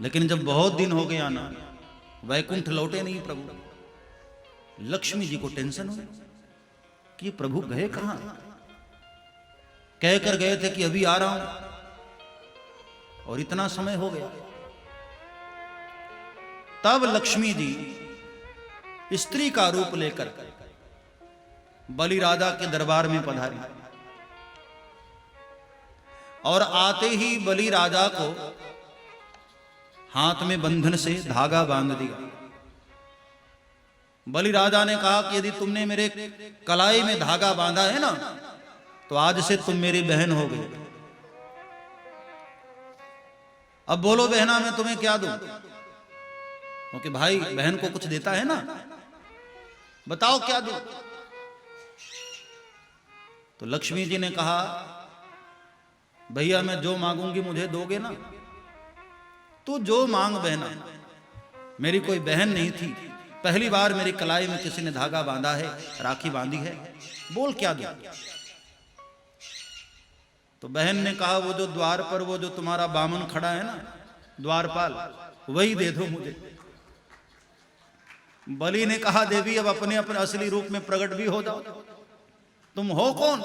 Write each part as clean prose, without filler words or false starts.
लेकिन जब बहुत दिन हो गया ना, वैकुंठ लौटे नहीं प्रभु, लक्ष्मी जी को टेंशन हुई कि प्रभु गए कहां। कहकर गए थे कि अभी आ रहा हूं और इतना समय हो गया। तब लक्ष्मी जी स्त्री का रूप लेकर बलि राजा के दरबार में पधारी और आते ही बलि राजा को हाथ में बंधन से धागा बांध दिया। बलि राजा ने कहा कि यदि तुमने मेरे कलाई में धागा बांधा है ना, तो आज से तुम मेरी बहन हो गई। अब बोलो बहना, मैं तुम्हें क्या दूं? क्योंकि भाई बहन को कुछ देता है ना, बताओ क्या दूं? तो लक्ष्मी जी ने कहा, भैया मैं जो मांगूंगी मुझे दोगे ना? तू जो मांग बहना, मेरी कोई बहन नहीं थी, पहली बार मेरी कलाई में किसी ने धागा बांधा है, राखी बांधी है, बोल क्या दूं? तो बहन ने कहा, वो जो द्वार पर वो जो तुम्हारा बामन खड़ा है ना, द्वारपाल, वही दे दो मुझे। बलि ने कहा, देवी अब अपने अपने असली रूप में प्रकट भी हो जाओ, तुम हो कौन?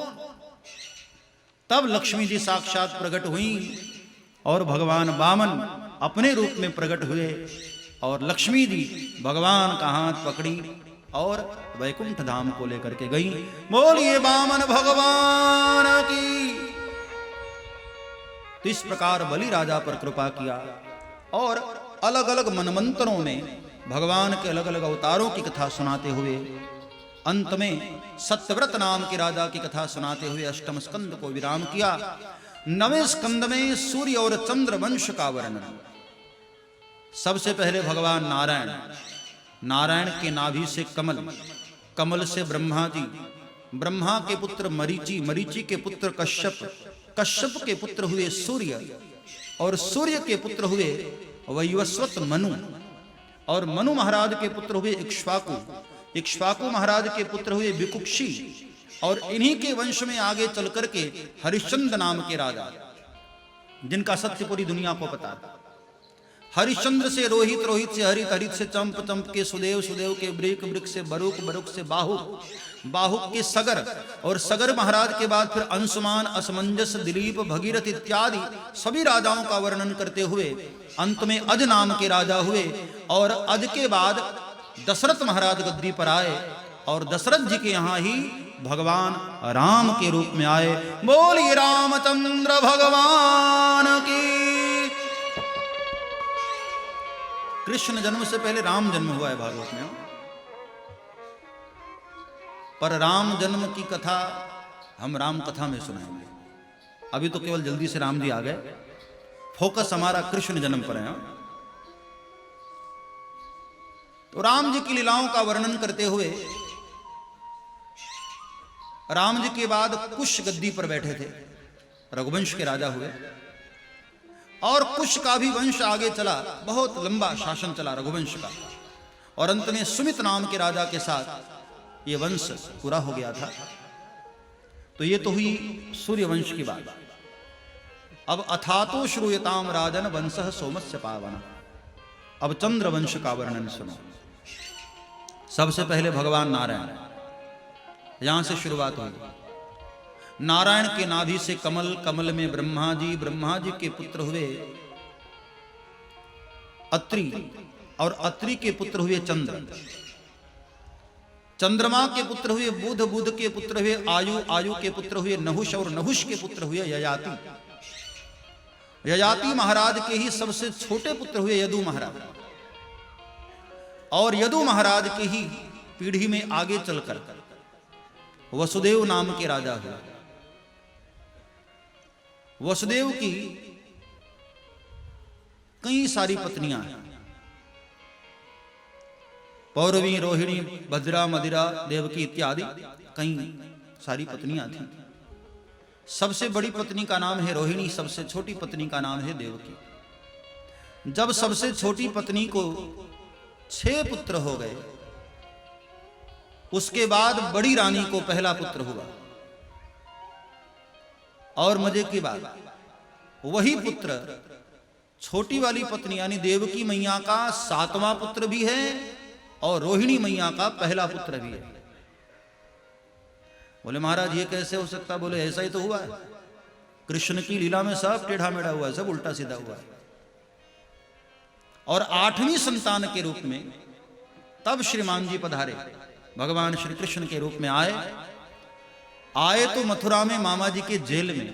तब लक्ष्मी जी साक्षात प्रकट हुई और भगवान वामन अपने रूप में प्रकट हुए और लक्ष्मी जी भगवान का हाथ पकड़ी और वैकुंठ धाम को लेकर के गई। बोलिए वामन भगवान की। तो इस प्रकार बलि राजा पर कृपा किया और अलग अलग मनमंत्रों में भगवान के अलग अलग अवतारों की कथा सुनाते हुए अंत में सत्यव्रत नाम के राजा की कथा सुनाते हुए अष्टम स्कंद को विराम किया। नवें स्कंद में सूर्य और चंद्र वंश का वर्णन। सबसे पहले भगवान नारायण, नारायण के नाभि से कमल, कमल से ब्रह्मा जी, ब्रह्मा के पुत्र मरीचि, मरीचि के पुत्र कश्यप, कश्यप के पुत्र हुए सूर्य और सूर्य के पुत्र हुए वैवस्वत मनु और मनु महाराज के पुत्र हुए इक्ष्वाकु, इक्ष्वाकु महाराज के पुत्र हुए विकुक्षी और इन्हीं के वंश में आगे चल करके हरिश्चंद्र नाम के राजा, जिनका सत्य पूरी दुनिया को पता था। हरिश्चंद्र से रोहित, रोहित से हरित, हरित से चंप, चंप के सुदेव, सुदेव के वृक, वृक से बरुक, बरुक से बाहुक, बाहुक के सगर और सगर महाराज के बाद फिर अंशुमान, असमंजस, दिलीप, भगीरथ इत्यादि सभी राजाओं का वर्णन करते हुए अंत में अज नाम के राजा हुए और अज के बाद दशरथ महाराज गद्दी पर आए और दशरथ जी के यहां ही भगवान राम के रूप में आए। बोलिए रामचंद्र भगवान की। कृष्ण जन्म से पहले राम जन्म हुआ है भागवत में, पर राम जन्म की कथा हम राम कथा में सुनाएंगे। अभी तो केवल जल्दी से राम जी आ गए, फोकस हमारा कृष्ण जन्म पर है। तो राम जी की लीलाओं का वर्णन करते हुए राम जी के बाद कुश गद्दी पर बैठे थे, रघुवंश के राजा हुए और कुश का भी वंश आगे चला, बहुत लंबा शासन चला रघुवंश का और अंत में सुमित नाम के राजा के साथ ये वंश पूरा हो गया था। तो ये तो हुई सूर्यवंश की बात। अब अथातो श्रूयताम राजन वंशः सोमस्य पावना। अब चंद्र वंश का वर्णन सुनो। सबसे पहले भगवान नारायण, यहां से शुरुआत हुई। नारायण के नाभि से कमल, कमल में ब्रह्मा जी, ब्रह्मा जी के पुत्र हुए अत्रि और अत्रि के पुत्र हुए चंद्र, चंद्रमा के पुत्र हुए बुध, बुध के पुत्र हुए आयु, आयु के पुत्र हुए नहुष और नहुष के पुत्र हुए ययाति, ययाति महाराज के ही सबसे छोटे पुत्र हुए यदु महाराज और यदु महाराज की ही पीढ़ी में आगे चलकर वसुदेव नाम के राजा हुए। वसुदेव की कई सारी पत्नियां हैं, पौरवी, रोहिणी, भद्रा, मदिरा, देवकी इत्यादि कई सारी पत्नियां थीं। सबसे बड़ी पत्नी का नाम है रोहिणी, सबसे छोटी पत्नी का नाम है देवकी। जब सबसे छोटी पत्नी को 6 पुत्र हो गए, उसके बाद बड़ी रानी को पहला पुत्र हुआ और मजे की बात, वही पुत्र छोटी वाली पत्नी यानी देवकी मैया का 7वां पुत्र भी है और रोहिणी मैया का पहला पुत्र भी है। बोले महाराज ये कैसे हो सकता? बोले ऐसा ही तो हुआ है, कृष्ण की लीला में सब टेढ़ा मेढ़ा हुआ है, सब उल्टा सीधा हुआ है। और 8वीं संतान के रूप में तब श्रीमान जी पधारे, भगवान श्री कृष्ण के रूप में आए तो मथुरा में मामा जी के जेल में,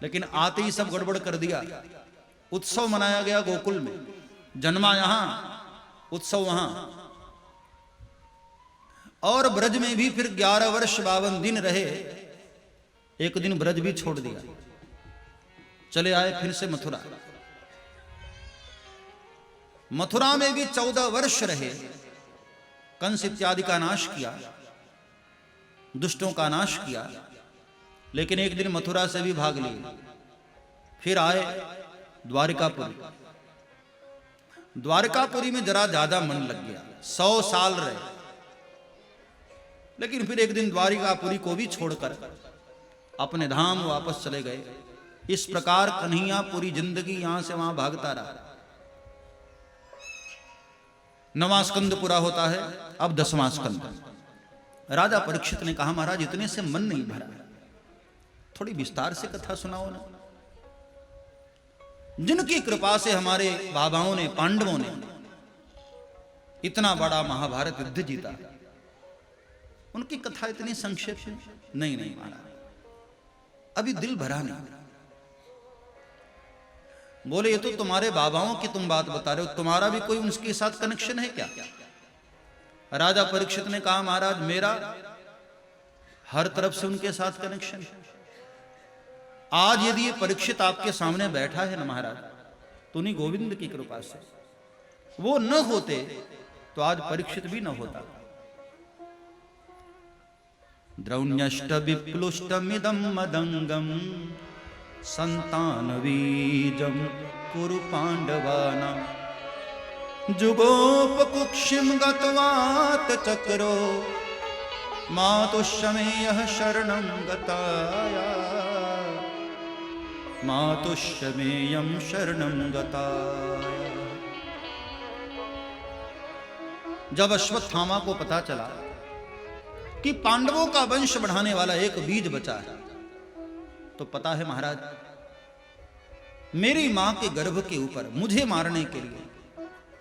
लेकिन आते ही सब गड़बड़ कर दिया। उत्सव मनाया गया गोकुल में, जन्मा यहां, उत्सव वहां। और ब्रज में भी फिर 11 वर्ष 52 दिन रहे। एक दिन ब्रज भी छोड़ दिया, चले आए फिर से मथुरा। मथुरा में भी 14 वर्ष रहे, कंस इत्यादि का नाश किया, दुष्टों का नाश किया। लेकिन एक दिन मथुरा से भी भाग लिए, फिर आए द्वारिकापुरी। द्वारिकापुरी में जरा ज्यादा मन लग गया, 100 साल रहे। लेकिन फिर एक दिन द्वारिकापुरी को भी छोड़कर अपने धाम वापस चले गए। इस प्रकार कन्हैया पूरी जिंदगी यहां से वहां भागता रहा। 9वां स्कंद पूरा होता है, अब 10वां स्कंद। राजा परीक्षित ने कहा महाराज इतने से मन नहीं भरा, थोड़ी विस्तार से कथा सुनाओ ना। जिनकी कृपा से हमारे बाबाओं ने, पांडवों ने इतना बड़ा महाभारत युद्ध जीता, उनकी कथा इतनी संक्षेप में नहीं महाराज, अभी दिल भरा नहीं। बोले ये तो तुम्हारे बाबाओं की तुम बात बता रहे हो, तुम्हारा भी कोई उनके साथ कनेक्शन है क्या? राजा परीक्षित ने कहा महाराज मेरा हर तरफ से उनके साथ कनेक्शन है। आज यदि ये परीक्षित आपके सामने बैठा है ना महाराज, तो उन्हीं गोविंद की कृपा से, वो न होते तो आज परीक्षित भी न होता। द्रौण्यष्ट विप्लुष्टमिदं मदंगम संतानबीजं कुरु पांडवानां जुगोपकुक्षिं गतवात चक्रो मातुश्शमेयः शरणं गताया मातुश्शमेयं शरणं गताया। जब अश्वत्थामा को पता चला कि पांडवों का वंश बढ़ाने वाला एक बीज बचा है, तो पता है महाराज मेरी मां के गर्भ के ऊपर मुझे मारने के लिए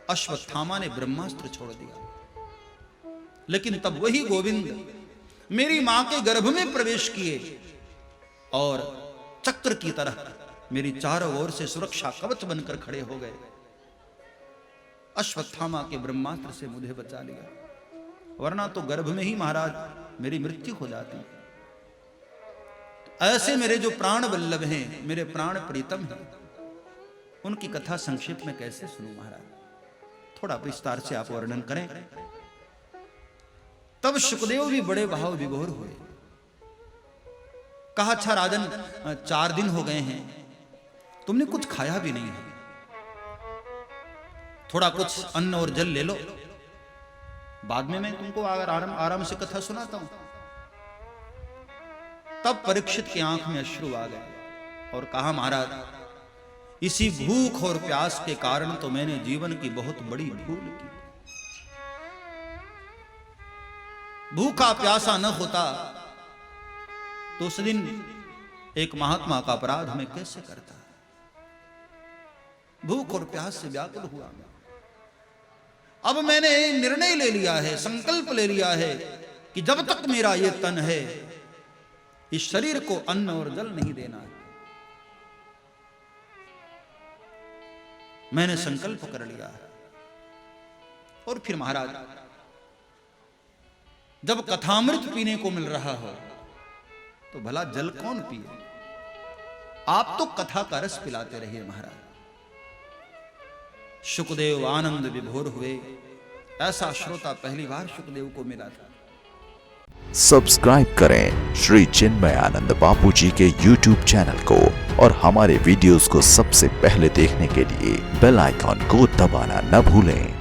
अश्वत्थामा ने ब्रह्मास्त्र छोड़ दिया। लेकिन तब वही गोविंद मेरी मां के गर्भ में प्रवेश किए और चक्र की तरह मेरी चारों ओर से सुरक्षा कवच बनकर खड़े हो गए। अश्वत्थामा के ब्रह्मास्त्र से मुझे बचा लिया, वरना तो गर्भ में ही महाराज मेरी मृत्यु हो जाती। ऐसे मेरे जो प्राण वल्लभ हैं, मेरे प्राण प्रीतम हैं, उनकी कथा संक्षेप में कैसे सुनूं महाराज? थोड़ा विस्तार से आप वर्णन करें। तब शुकदेव भी बड़े भाव विभोर हुए। कहा अच्छा राजन 4 दिन हो गए हैं, तुमने कुछ खाया भी नहीं है, थोड़ा कुछ अन्न और जल ले लो, बाद में मैं तुमको अगर आराम से कथा सुनाता हूं। तब परीक्षित की आंख में अश्रु आ गए और कहा महाराज इसी भूख और प्यास के कारण तो मैंने जीवन की बहुत बड़ी भूल की। भूखा प्यासा न होता तो उस दिन एक महात्मा का अपराध मैं कैसे करता। भूख और प्यास से व्याकुल हुआ। अब मैंने निर्णय ले लिया है, संकल्प ले लिया है कि जब तक मेरा ये तन है, इस शरीर को अन्न और जल नहीं देना है। मैंने संकल्प कर लिया है। और फिर महाराज जब कथामृत पीने को मिल रहा हो तो भला जल कौन पिए? आप तो कथा का रस पिलाते रहिए महाराज। शुकदेव आनंद विभोर हुए। ऐसा श्रोता पहली बार शुकदेव को मिला था। सब्सक्राइब करें श्री चिन्मयानंद बापू जी के YouTube चैनल को और हमारे वीडियोस को सबसे पहले देखने के लिए बेल आइकॉन को दबाना न भूलें।